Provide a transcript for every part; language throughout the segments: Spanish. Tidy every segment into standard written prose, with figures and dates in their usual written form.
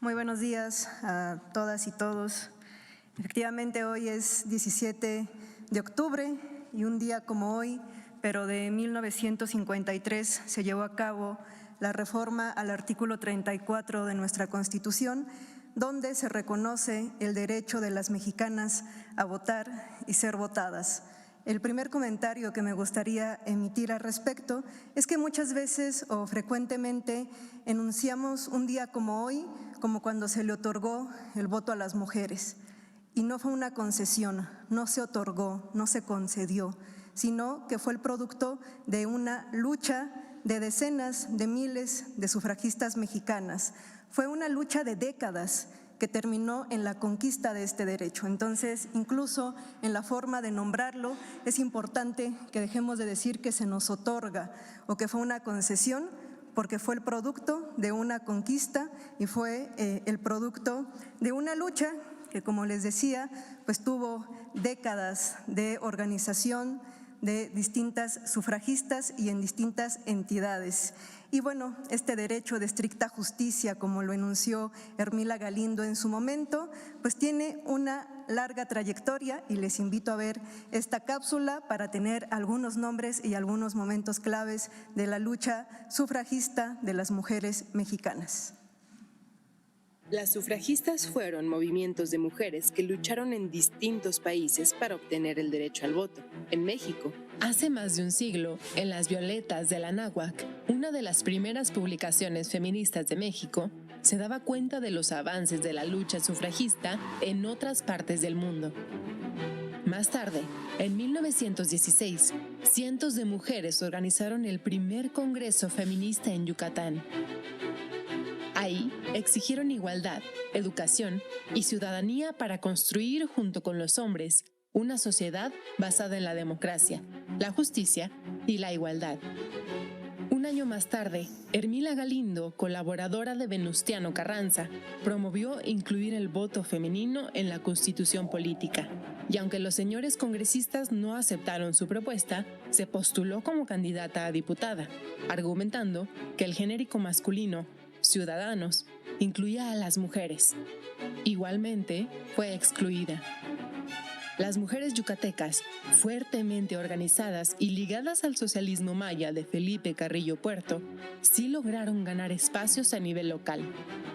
Muy buenos días a todas y todos. Efectivamente, hoy es 17 de octubre y un día como hoy, pero de 1953, se llevó a cabo la reforma al artículo 34 de nuestra Constitución, donde se reconoce el derecho de las mexicanas a votar y ser votadas. El primer comentario que me gustaría emitir al respecto es que muchas veces o frecuentemente enunciamos un día como hoy como cuando se le otorgó el voto a las mujeres. Y no fue una concesión, no se otorgó, no se concedió, sino que fue el producto de una lucha de decenas de miles de sufragistas mexicanas. Fue una lucha de décadas que terminó en la conquista de este derecho. Entonces, incluso en la forma de nombrarlo, es importante que dejemos de decir que se nos otorga o que fue una concesión, porque fue el producto de una conquista y fue el producto de una lucha que, como les decía, pues tuvo décadas de organización de distintas sufragistas y en distintas entidades. Y bueno, este derecho de estricta justicia, como lo enunció Ermila Galindo en su momento, pues tiene una larga trayectoria y les invito a ver esta cápsula para tener algunos nombres y algunos momentos claves de la lucha sufragista de las mujeres mexicanas. Las sufragistas fueron movimientos de mujeres que lucharon en distintos países para obtener el derecho al voto. En México, hace más de un siglo, en Las Violetas de la Náhuac, una de las primeras publicaciones feministas de México, se daba cuenta de los avances de la lucha sufragista en otras partes del mundo. Más tarde, en 1916, cientos de mujeres organizaron el primer Congreso Feminista en Yucatán. Ahí exigieron igualdad, educación y ciudadanía para construir junto con los hombres una sociedad basada en la democracia, la justicia y la igualdad. Un año más tarde, Ermila Galindo, colaboradora de Venustiano Carranza, promovió incluir el voto femenino en la Constitución política. Y aunque los señores congresistas no aceptaron su propuesta, se postuló como candidata a diputada, argumentando que el genérico masculino Ciudadanos incluía a las mujeres. Igualmente, fue excluida. Las mujeres yucatecas, fuertemente organizadas y ligadas al socialismo maya de Felipe Carrillo Puerto, sí lograron ganar espacios a nivel local.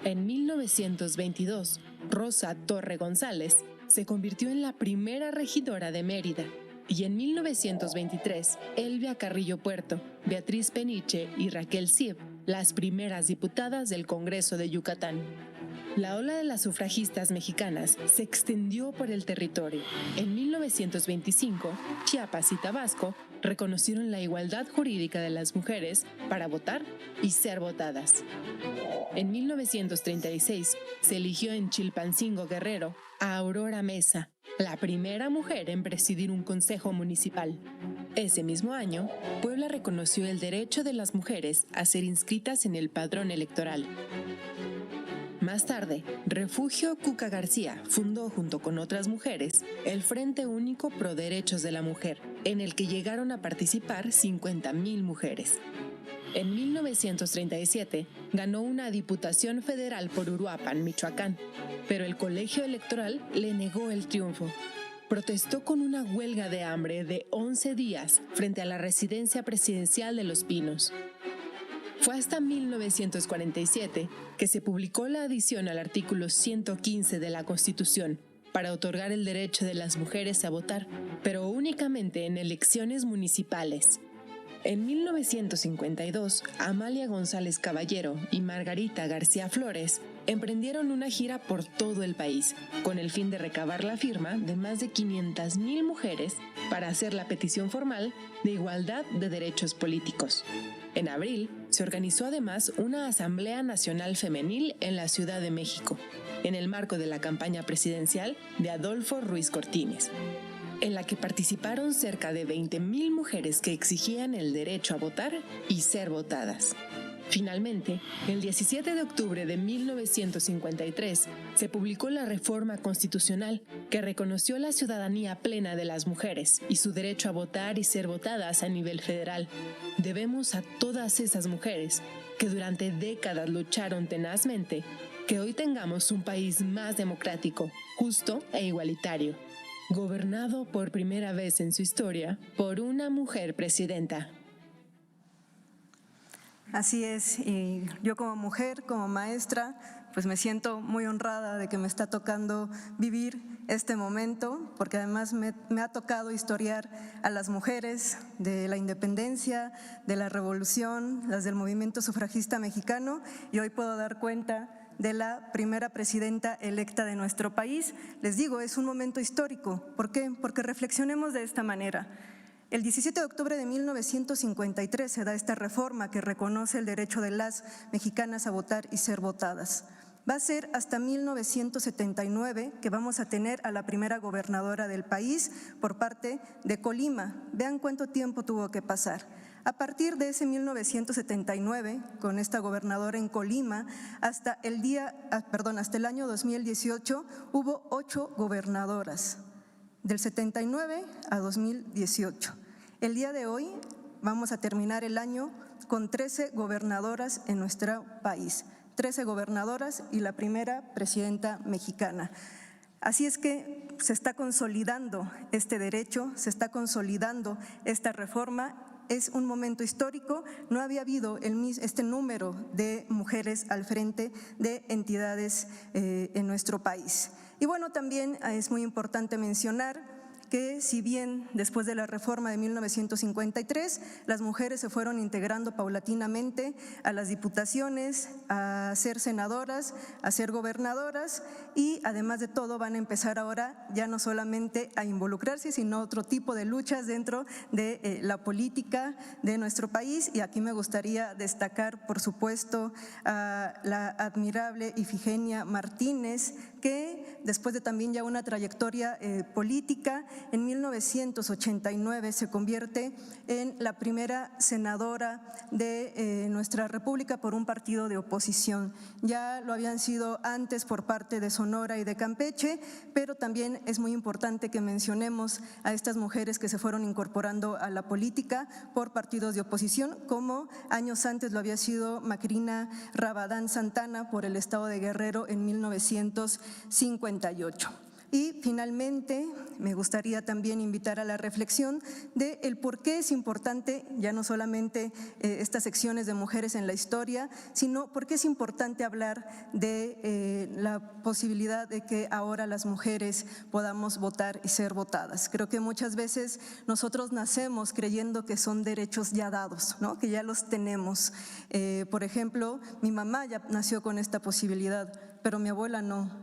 En 1922, Rosa Torre González se convirtió en la primera regidora de Mérida. Y en 1923, Elvia Carrillo Puerto, Beatriz Peniche y Raquel Sieb, las primeras diputadas del Congreso de Yucatán. La ola de las sufragistas mexicanas se extendió por el territorio. En 1925, Chiapas y Tabasco reconocieron la igualdad jurídica de las mujeres para votar y ser votadas. En 1936, se eligió en Chilpancingo, Guerrero, a Aurora Mesa, la primera mujer en presidir un consejo municipal. Ese mismo año, Puebla reconoció el derecho de las mujeres a ser inscritas en el padrón electoral. Más tarde, Refugio Cuca García fundó junto con otras mujeres el Frente Único Pro Derechos de la Mujer, en el que llegaron a participar 50,000 mujeres. En 1937 ganó una diputación federal por Uruapan, Michoacán, pero el colegio electoral le negó el triunfo. Protestó con una huelga de hambre de 11 días frente a la residencia presidencial de Los Pinos. Fue hasta 1947 que se publicó la adición al artículo 115 de la Constitución para otorgar el derecho de las mujeres a votar, pero únicamente en elecciones municipales. En 1952, Amalia González Caballero y Margarita García Flores emprendieron una gira por todo el país, con el fin de recabar la firma de más de 500,000 mujeres para hacer la petición formal de igualdad de derechos políticos. En abril, se organizó además una Asamblea Nacional Femenil en la Ciudad de México, en el marco de la campaña presidencial de Adolfo Ruiz Cortines, en la que participaron cerca de 20,000 mujeres que exigían el derecho a votar y ser votadas. Finalmente, el 17 de octubre de 1953 se publicó la Reforma Constitucional que reconoció la ciudadanía plena de las mujeres y su derecho a votar y ser votadas a nivel federal. Debemos a todas esas mujeres que durante décadas lucharon tenazmente que hoy tengamos un país más democrático, justo e igualitario, gobernado por primera vez en su historia por una mujer presidenta. Así es, y yo como mujer, como maestra, pues me siento muy honrada de que me está tocando vivir este momento, porque además me ha tocado historiar a las mujeres de la independencia, de la revolución, las del movimiento sufragista mexicano, y hoy puedo dar cuenta de la primera presidenta electa de nuestro país. Les digo, es un momento histórico. ¿Por qué? Porque reflexionemos de esta manera. El 17 de octubre de 1953 se da esta reforma que reconoce el derecho de las mexicanas a votar y ser votadas. Va a ser hasta 1979 que vamos a tener a la primera gobernadora del país por parte de Colima. Vean cuánto tiempo tuvo que pasar. A partir de ese 1979, con esta gobernadora en Colima, hasta el año 2018 hubo 8 gobernadoras, del 79 a 2018. El día de hoy vamos a terminar el año con 13 gobernadoras en nuestro país, 13 gobernadoras y la primera presidenta mexicana. Así es que se está consolidando este derecho, se está consolidando esta reforma. Es un momento histórico, no había habido este número de mujeres al frente de entidades en nuestro país. Y bueno, también es muy importante mencionar que si bien después de la reforma de 1953 las mujeres se fueron integrando paulatinamente a las diputaciones, a ser senadoras, a ser gobernadoras y además de todo van a empezar ahora ya no solamente a involucrarse sino otro tipo de luchas dentro de la política de nuestro país, y aquí me gustaría destacar por supuesto a la admirable Ifigenia Martínez, que después de también ya una trayectoria política, en 1989 se convierte en la primera senadora de nuestra República por un partido de oposición. Ya lo habían sido antes por parte de Sonora y de Campeche, pero también es muy importante que mencionemos a estas mujeres que se fueron incorporando a la política por partidos de oposición, como años antes lo había sido Macrina Rabadán Santana por el estado de Guerrero en 1958. Y finalmente me gustaría también invitar a la reflexión de el por qué es importante ya no solamente estas secciones de mujeres en la historia, sino por qué es importante hablar de la posibilidad de que ahora las mujeres podamos votar y ser votadas. Creo que muchas veces nosotros nacemos creyendo que son derechos ya dados, ¿no? Que ya los tenemos. Por ejemplo, mi mamá ya nació con esta posibilidad, pero mi abuela no.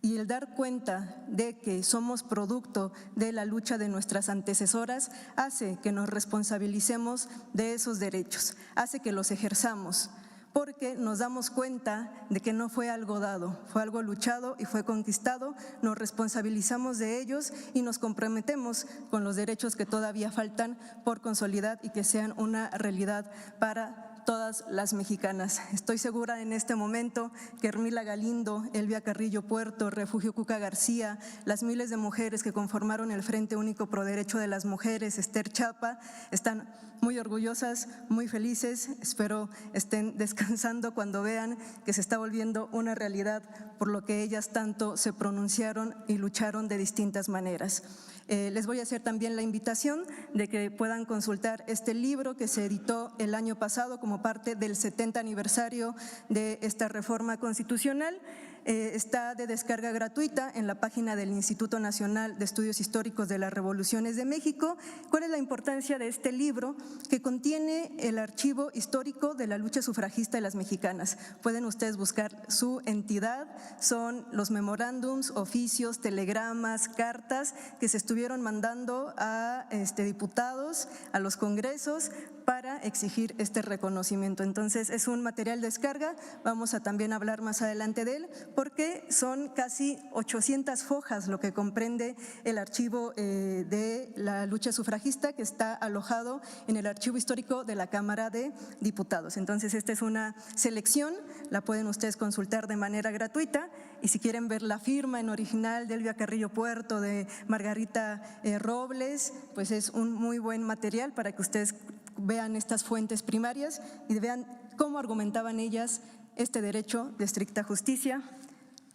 Y el dar cuenta de que somos producto de la lucha de nuestras antecesoras hace que nos responsabilicemos de esos derechos, hace que los ejerzamos, porque nos damos cuenta de que no fue algo dado, fue algo luchado y fue conquistado, nos responsabilizamos de ellos y nos comprometemos con los derechos que todavía faltan por consolidar y que sean una realidad para todas las mexicanas. Estoy segura en este momento que Ermila Galindo, Elvia Carrillo Puerto, Refugio Cuca García, las miles de mujeres que conformaron el Frente Único Pro Derecho de las Mujeres, Esther Chapa, están muy orgullosas, muy felices. Espero estén descansando cuando vean que se está volviendo una realidad por lo que ellas tanto se pronunciaron y lucharon de distintas maneras. Les voy a hacer también la invitación de que puedan consultar este libro que se editó el año pasado como parte del 70 aniversario de esta reforma constitucional. Está de descarga gratuita en la página del Instituto Nacional de Estudios Históricos de las Revoluciones de México. ¿Cuál es la importancia de este libro? Que contiene el archivo histórico de la lucha sufragista de las mexicanas. Pueden ustedes buscar su entidad, son los memorándums, oficios, telegramas, cartas que se estuvieron mandando a diputados, a los congresos para exigir este reconocimiento. Entonces es un material de descarga, vamos a también hablar más adelante de él, porque son casi 800 hojas lo que comprende el archivo de la lucha sufragista, que está alojado en el archivo histórico de la Cámara de Diputados. Entonces esta es una selección, la pueden ustedes consultar de manera gratuita, y si quieren ver la firma en original de Elvia Carrillo Puerto, de Margarita Robles, pues es un muy buen material para que ustedes vean estas fuentes primarias y vean cómo argumentaban ellas este derecho de estricta justicia.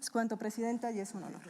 Es cuanto, Presidenta, y es un honor.